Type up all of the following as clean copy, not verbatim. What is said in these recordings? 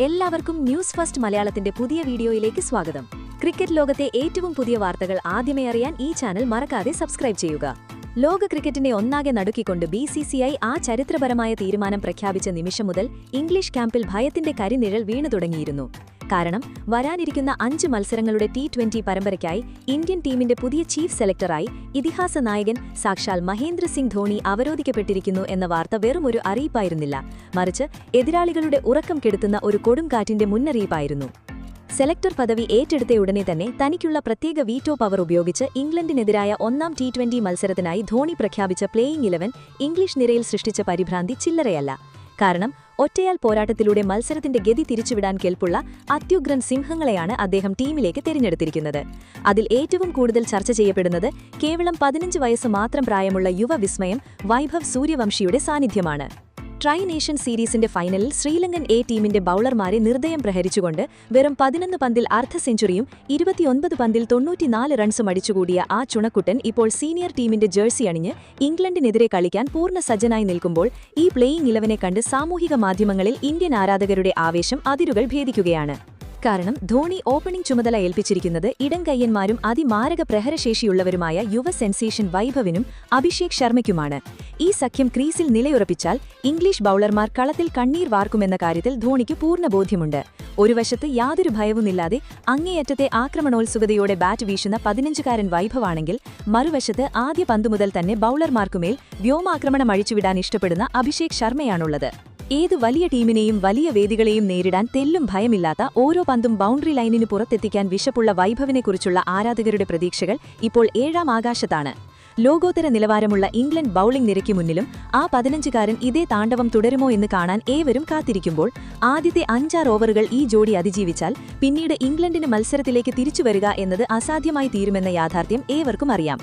എല്ലാവർക്കും news first മലയാളത്തിന്റെ പുതിയ വീഡിയോയിലേക്ക് സ്വാഗതം. ക്രിക്കറ്റ് ലോകത്തെ ഏറ്റവും പുതിയ വാർത്തകൾ ആദ്യമേ അറിയാൻ ഈ ചാനൽ മറക്കാതെ സബ്സ്ക്രൈബ് ചെയ്യുക. ലോക ക്രിക്കറ്റിനെ ഒന്നാകെ നടുക്കിക്കൊണ്ട് BCCI ആ ചരിത്രപരമായ തീരുമാനം പ്രഖ്യാപിച്ച നിമിഷം മുതൽ ഇംഗ്ലീഷ് ക്യാമ്പിൽ ഭയത്തിന്റെ കരിനിഴൽ വീണു തുടങ്ങിയിരുന്നു. കാരണം വരാനിരിക്കുന്ന 5 മത്സരങ്ങളുടെ T20 പരമ്പരയ്ക്കായി ഇന്ത്യൻ ടീമിന്റെ പുതിയ ചീഫ് സെലക്ടറായി ഇതിഹാസ നായകൻ സാക്ഷാൽ മഹേന്ദ്ര സിംഗ് ധോണി അവരോധിക്കപ്പെട്ടിരിക്കുന്നു എന്ന വാർത്ത വെറും ഒരു അറിയിപ്പായിരുന്നില്ല, മറിച്ച് എതിരാളികളുടെ ഉറക്കം കെടുത്തുന്ന ഒരു കൊടുംകാറ്റിന്റെ മുന്നറിയിപ്പായിരുന്നു. സെലക്ടർ പദവി ഏറ്റെടുത്തയുടനെ തന്നെ തനിക്കുള്ള പ്രത്യേക വീറ്റോ പവർ ഉപയോഗിച്ച് ഇംഗ്ലണ്ടിനെതിരായ ഒന്നാം T20 മത്സരത്തിനായി ധോണി പ്രഖ്യാപിച്ച പ്ലേയിംഗ് 11 ഇംഗ്ലീഷ് നിരയിൽ സൃഷ്ടിച്ച പരിഭ്രാന്തി ചില്ലറയല്ല. കാരണം ഒറ്റയാൽ പോരാട്ടത്തിലൂടെ മത്സരത്തിന്റെ ഗതി തിരിച്ചുവിടാൻ കെൽപ്പുള്ള അത്യുഗ്രൻ സിംഹങ്ങളെയാണ് അദ്ദേഹം ടീമിലേക്ക് തിരഞ്ഞെടുത്തിരിക്കുന്നത്. അതിൽ ഏറ്റവും കൂടുതൽ ചർച്ച ചെയ്യപ്പെടുന്നത് കേവലം 15 വയസ്സ് മാത്രം പ്രായമുള്ള യുവ വിസ്മയം വൈഭവ് സൂര്യവംശിയുടെ സാന്നിധ്യമാണ്. ട്രൈ നേഷൻ സീരീസിന്റെ ഫൈനലിൽ ശ്രീലങ്കൻ ടീമിന്റെ ബൌളർമാരെ നിർദ്ദയം പ്രഹരിച്ചുകൊണ്ട് വെറും 11 പന്തിൽ അർദ്ധ സെഞ്ചുറിയും 29 പന്തിൽ 94 റൺസും അടിച്ചുകൂടിയ ആ ചുണക്കുട്ടൻ ഇപ്പോൾ സീനിയർ ടീമിന്റെ ജേഴ്സി അണിഞ്ഞ് ഇംഗ്ലണ്ടിനെതിരെ കളിക്കാൻ പൂർണ്ണ സജ്ജനായി നിൽക്കുമ്പോൾ ഈ പ്ലേയിംഗ് 11 കണ്ട് സാമൂഹിക മാധ്യമങ്ങളിൽ ഇന്ത്യൻ ആരാധകരുടെ ആവേശം അതിരുകൾ ഭേദിക്കുകയാണ്. കാരണം ധോണി ഓപ്പണിംഗ് ചുമതല ഏൽപ്പിച്ചിരിക്കുന്നത് ഇടംകയ്യന്മാരും അതിമാരക പ്രഹരശേഷിയുള്ളവരുമായ യുവ സെൻസേഷൻ വൈഭവിനും അഭിഷേക് ശർമ്മയ്ക്കുമാണ്. ഈ സഖ്യം ക്രീസിൽ നിലയുറപ്പിച്ചാൽ ഇംഗ്ലീഷ് ബൌളർമാർ കളത്തിൽ കണ്ണീർ വാർക്കുമെന്ന കാര്യത്തിൽ ധോണിക്ക് പൂർണ്ണ ബോധ്യമുണ്ട്. ഒരു വശത്ത് യാതൊരു ഭയവുമില്ലാതെ അങ്ങേയറ്റത്തെ ആക്രമണോത്സുകതയോടെ ബാറ്റ് വീശുന്ന 15-കാരൻ വൈഭവാണെങ്കിൽ, മറുവശത്ത് ആദ്യ പന്തുമുതൽ തന്നെ ബൌളർമാർക്കുമേൽ വ്യോമാക്രമണം അഴിച്ചുവിടാൻ ഇഷ്ടപ്പെടുന്ന അഭിഷേക് ശർമ്മയാണുള്ളത്. ഏത് വലിയ ടീമിനെയും വലിയ വേദികളെയും നേരിടാൻ തെല്ലും ഭയമില്ലാത്ത, ഓരോ പന്തും ബൗണ്ടറി ലൈനിന് പുറത്തെത്തിക്കാൻ വിശപ്പുള്ള വൈഭവിനെക്കുറിച്ചുള്ള ആരാധകരുടെ പ്രതീക്ഷകൾ ഇപ്പോൾ 7ാം ആകാശത്താണ്. ലോകോത്തര നിലവാരമുള്ള ഇംഗ്ലണ്ട് ബൌളിംഗ് നിരയ്ക്ക് മുന്നിലും ആ 15-കാരൻ ഇതേ താണ്ഡവം തുടരുമോ എന്ന് കാണാൻ ഏവരും കാത്തിരിക്കുമ്പോൾ, ആദ്യത്തെ 5-6 ഓവറുകൾ ഈ ജോഡി അതിജീവിച്ചാൽ പിന്നീട് ഇംഗ്ലണ്ടിന് മത്സരത്തിലേക്ക് തിരിച്ചുവരിക എന്നത് അസാധ്യമായി തീരുമെന്ന യാഥാർത്ഥ്യം ഏവർക്കും അറിയാം.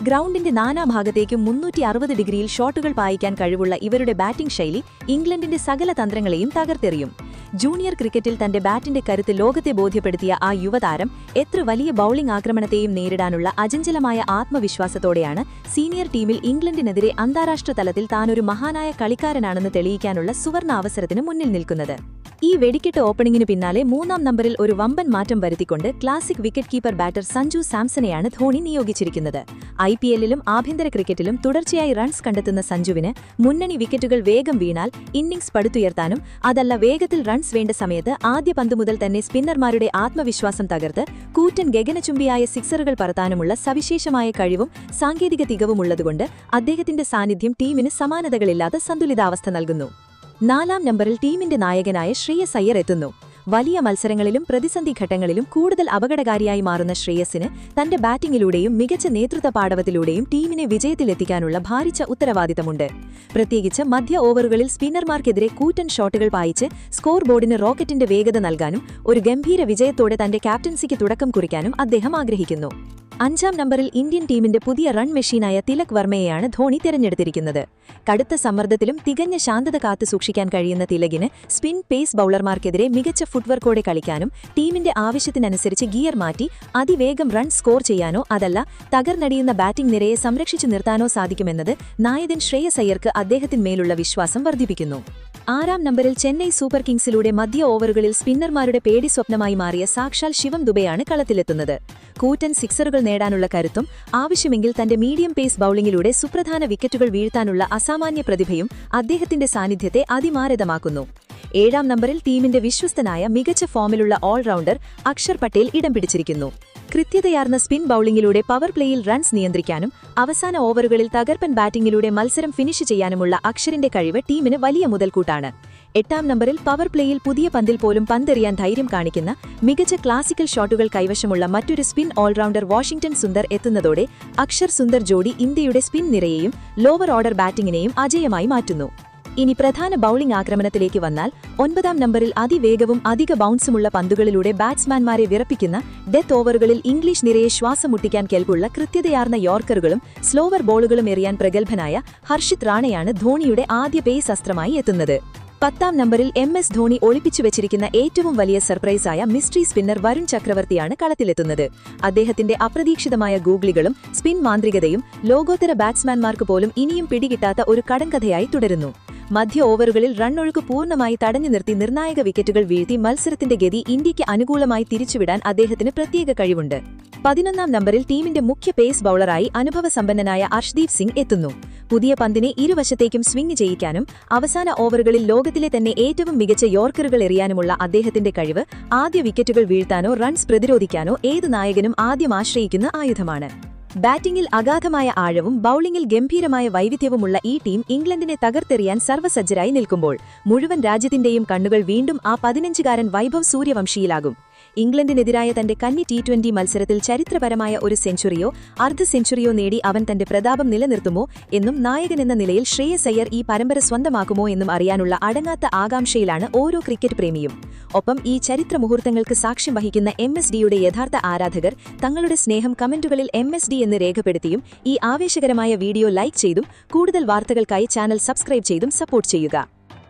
ഗ്രൗണ്ടിന്റെ നാനാഭാഗത്തേക്കും 360 ഡിഗ്രിയിൽ ഷോട്ടുകൾ പായിക്കാൻ കഴിവുള്ള ഇവരുടെ ബാറ്റിംഗ് ശൈലി ഇംഗ്ലണ്ടിന്റെ സകല തന്ത്രങ്ങളെയും തകർത്തെറിയും. ജൂനിയർ ക്രിക്കറ്റിൽ തന്റെ ബാറ്റിന്റെ കരുത്ത് ലോകത്തെ ബോധ്യപ്പെടുത്തിയ ആ യുവതാരം എത്ര വലിയ ബൌളിംഗ് ആക്രമണത്തെയും നേരിടാനുള്ള അചഞ്ചലമായ ആത്മവിശ്വാസത്തോടെയാണ് സീനിയർ ടീമിൽ ഇംഗ്ലണ്ടിനെതിരെ അന്താരാഷ്ട്ര തലത്തിൽ താനൊരു മഹാനായ കളിക്കാരനാണെന്ന് തെളിയിക്കാനുള്ള സുവർണ അവസരത്തിന് മുന്നിൽ നിൽക്കുന്നത്. ഈ വെടിക്കെട്ട് ഓപ്പണിംഗിന് പിന്നാലെ 3-ാം നമ്പറിൽ ഒരു വമ്പൻ മാറ്റം വരുത്തിക്കൊണ്ട് classic wicket keeper batter Sanju സാംസണെയാണ് ധോണി നിയോഗിച്ചിരിക്കുന്നത്. IPL-ലും ആഭ്യന്തര ക്രിക്കറ്റിലും തുടർച്ചയായി റൺസ് കണ്ടെത്തുന്ന സഞ്ജുവിന് മുന്നണി വിക്കറ്റുകൾ വേഗം വീണാൽ ഇന്നിംഗ്സ് പടുത്തുയർത്താനും, അതല്ല വേഗത്തിൽ റൺസ് വേണ്ട സമയത്ത് ആദ്യ പന്ത് മുതൽ തന്നെ സ്പിന്നർമാരുടെ ആത്മവിശ്വാസം തകർത്ത് കൂറ്റൻ ഗഗനചുംബിയായ സിക്സറുകൾ പറത്താനുമുള്ള സവിശേഷമായ കഴിവും സാങ്കേതിക തികവുമുള്ളതുകൊണ്ട് അദ്ദേഹത്തിന്റെ സാന്നിധ്യം ടീമിന് സമാനതകളില്ലാത്ത സന്തുലിതാവസ്ഥ നൽകുന്നു. 4-ാം നമ്പറിൽ ടീമിന്റെ നായകനായ ശ്രേയസ് അയ്യർ എത്തുന്നു. വലിയ മത്സരങ്ങളിലും പ്രതിസന്ധി ഘട്ടങ്ങളിലും കൂടുതൽ അപകടകാരിയായി മാറുന്ന ശ്രേയസിന് തന്റെ ബാറ്റിംഗിലൂടെയും മികച്ച നേതൃത്വ പാടവത്തിലൂടെയും ടീമിനെ വിജയത്തിലെത്തിക്കാനുള്ള ഭാരിച്ച ഉത്തരവാദിത്തമുണ്ട്. പ്രത്യേകിച്ച് മധ്യ ഓവറുകളിൽ സ്പിന്നർമാർക്കെതിരെ കൂറ്റൻ ഷോട്ടുകൾ പായിച്ച് സ്കോർ ബോർഡിന് റോക്കറ്റിന്റെ വേഗത നൽകാനും ഒരു ഗംഭീര വിജയത്തോടെ തന്റെ ക്യാപ്റ്റൻസിക്ക് തുടക്കം കുറിക്കാനും അദ്ദേഹം ആഗ്രഹിക്കുന്നു. 5-ാം നമ്പറിൽ ഇന്ത്യൻ ടീമിന്റെ പുതിയ റൺ മെഷീനായ തിലക് വർമ്മയെയാണ് ധോണി തിരഞ്ഞെടുത്തിരിക്കുന്നത്. കടുത്ത സമ്മർദ്ദത്തിലും തികഞ്ഞ ശാന്തത കാത്തു സൂക്ഷിക്കാൻ കഴിയുന്ന തിലകിന് സ്പിൻ പേസ് ബൌളർമാർക്കെതിരെ മികച്ച ഫുട്വർക്കോടെ കളിക്കാനും ടീമിന്റെ ആവശ്യത്തിനനുസരിച്ച് ഗിയർ മാറ്റി അതിവേഗം റൺ സ്കോർ ചെയ്യാനോ അതല്ല തകർന്നടിയുന്ന ബാറ്റിംഗ് നിരയെ സംരക്ഷിച്ചു നിർത്താനോ സാധിക്കുമെന്നത് നായകൻ ശ്രേയസ് അയ്യർക്ക് അദ്ദേഹത്തിന്മേലുള്ള വിശ്വാസം വർദ്ധിപ്പിക്കുന്നു. 6-ാം നമ്പറിൽ ചെന്നൈ സൂപ്പർ കിങ്സിലൂടെ മധ്യ ഓവറുകളിൽ സ്പിന്നർമാരുടെ പേടി സ്വപ്നമായി മാറിയ സാക്ഷാൽ ശിവം ദുബെയാണ് കളത്തിലെത്തുന്നത്. കൂറ്റൻ സിക്സറുകൾ നേടാനുള്ള കരുത്തും ആവശ്യമെങ്കിൽ തന്റെ മീഡിയം പേസ് ബൌളിംഗിലൂടെ സുപ്രധാന വിക്കറ്റുകൾ വീഴ്ത്താനുള്ള അസാമാന്യ പ്രതിഭയും അദ്ദേഹത്തിന്റെ സാന്നിധ്യത്തെ അതിമാരകമാക്കുന്നു. 7-ാം നമ്പറിൽ ടീമിന്റെ വിശ്വസ്തനായ മികച്ച ഫോമിലുള്ള ഓൾറൗണ്ടർ അക്ഷർ പട്ടേൽ ഇടം പിടിച്ചിരിക്കുന്നു. കൃത്യതയാർന്ന സ്പിൻ ബൌളിംഗിലൂടെ പവർ പ്ലേയിൽ റൺസ് നിയന്ത്രിക്കാനും അവസാന ഓവറുകളിൽ തകർപ്പൻ ബാറ്റിംഗിലൂടെ മത്സരം ഫിനിഷ് ചെയ്യാനുമുള്ള അക്ഷറിന്റെ കഴിവ് ടീമിന് വലിയ മുതൽക്കൂട്ടാണ്. 8-ാം നമ്പറിൽ പവർ പ്ലേയിൽ പുതിയ പന്തിൽ പോലും പന്തെറിയാൻ ധൈര്യം കാണിക്കുന്ന മികച്ച ക്ലാസിക്കൽ ഷോട്ടുകൾ കൈവശമുള്ള മറ്റൊരു സ്പിൻ ഓൾറൗണ്ടർ വാഷിംഗ്ടൺ സുന്ദർ എത്തുന്നതോടെ അക്ഷർ സുന്ദർ ജോഡി ഇന്ത്യയുടെ സ്പിൻ നിരയെയും ലോവർ ഓർഡർ ബാറ്റിംഗിനെയും അജയമായി മാറ്റുന്നു. ഇനി പ്രധാന ബൌളിംഗ് ആക്രമണത്തിലേക്ക് വന്നാൽ 9-ാം നമ്പറിൽ അതിവേഗവും അധിക ബൗൺസുമുള്ള പന്തുകളിലൂടെ ബാറ്റ്സ്മാൻമാരെ വിറപ്പിക്കുന്ന ഡെത്ത് ഓവറുകളിൽ ഇംഗ്ലീഷ് നിരയെ ശ്വാസം മുട്ടിക്കാൻ കെൽപ്പുള്ള കൃത്യതയാർന്ന യോർക്കറുകളും സ്ലോവർ ബോളുകളും എറിയാൻ പ്രഗത്ഭനായ ഹർഷിത് റാണയാണ് ധോണിയുടെ ആദ്യ പേസ് അസ്ത്രമായി എത്തുന്നത്. 10-ാം നമ്പറിൽ MS ധോണി ഒളിപ്പിച്ചു വെച്ചിരിക്കുന്ന ഏറ്റവും വലിയ സർപ്രൈസായ മിസ്റ്ററി സ്പിന്നർ വരുൺ ചക്രവർത്തിയാണ് കളത്തിലെത്തുന്നത്. അദ്ദേഹത്തിന്റെ അപ്രതീക്ഷിതമായ ഗൂഗ്ലികളും സ്പിൻ മാന്ത്രികതയും ലോകോത്തര ബാറ്റ്സ്മാൻമാർക്ക് പോലും ഇനിയും പിടികിട്ടാത്ത ഒരു കടങ്കഥയായി തുടരുന്നു. മധ്യ ഓവറുകളിൽ റണ്ണൊഴുക്ക് പൂർണ്ണമായി തടഞ്ഞു നിർത്തി നിർണായക വിക്കറ്റുകൾ വീഴ്ത്തി മത്സരത്തിന്റെ ഗതി ഇന്ത്യയ്ക്ക് അനുകൂലമായി തിരിച്ചുവിടാൻ അദ്ദേഹത്തിന് പ്രത്യേക കഴിവുണ്ട്. 11ാം നമ്പറിൽ ടീമിന്റെ മുഖ്യ പേസ് ബൌളറായി അനുഭവസമ്പന്നനായ അർഷ്ദീപ് സിംഗ് എത്തുന്നു. പുതിയ പന്തിനെ ഇരുവശത്തേക്കും സ്വിംഗ് ചെയ്യിക്കാനും അവസാന ഓവറുകളിൽ ലോകത്തിലെ തന്നെ ഏറ്റവും മികച്ച യോർക്കറുകൾ എറിയാനുമുള്ള അദ്ദേഹത്തിന്റെ കഴിവ് ആദ്യ വിക്കറ്റുകൾ വീഴ്ത്താനോ റൺസ് പ്രതിരോധിക്കാനോ ഏതു നായകനും ആദ്യം ആശ്രയിക്കുന്ന ആയുധമാണ്. ബാറ്റിംഗിൽ അഗാധമായ ആഴവും ബൌളിംഗിൽ ഗംഭീരമായ വൈവിധ്യവുമുള്ള ഈ ടീം ഇംഗ്ലണ്ടിനെ തകർത്തെറിയാൻ സർവ്വസജ്ജരായി നിൽക്കുമ്പോൾ മുഴുവൻ രാജ്യത്തിന്റെയും കണ്ണുകൾ വീണ്ടും ആ 15-കാരൻ വൈഭവ് സൂര്യവംശിയിലാകും. ഇംഗ്ലണ്ടിനെതിരായ തന്റെ കന്നി T20 മത്സരത്തിൽ ചരിത്രപരമായ ഒരു സെഞ്ചുറിയോ അർദ്ധ സെഞ്ചുറിയോ നേടി അവൻ തന്റെ പ്രതാപം നിലനിർത്തുമോ എന്നും നായകനെന്ന നിലയിൽ ശ്രേയസ് അയ്യർ ഈ പരമ്പര സ്വന്തമാക്കുമോ എന്നും അറിയാനുള്ള അടങ്ങാത്ത ആകാംക്ഷയിലാണ് ഓരോ ക്രിക്കറ്റ് പ്രേമിയും. ഒപ്പം ഈ ചരിത്ര മുഹൂർത്തങ്ങൾക്ക് സാക്ഷ്യം വഹിക്കുന്ന MSDയുടെ യഥാർത്ഥ ആരാധകർ തങ്ങളുടെ സ്നേഹം കമന്റുകളിൽ MSD എന്ന് രേഖപ്പെടുത്തിയും ഈ ആവേശകരമായ വീഡിയോ ലൈക്ക് ചെയ്തും കൂടുതൽ വാർത്തകൾക്കായി ചാനൽ സബ്സ്ക്രൈബ് ചെയ്തും സപ്പോർട്ട് ചെയ്യുക.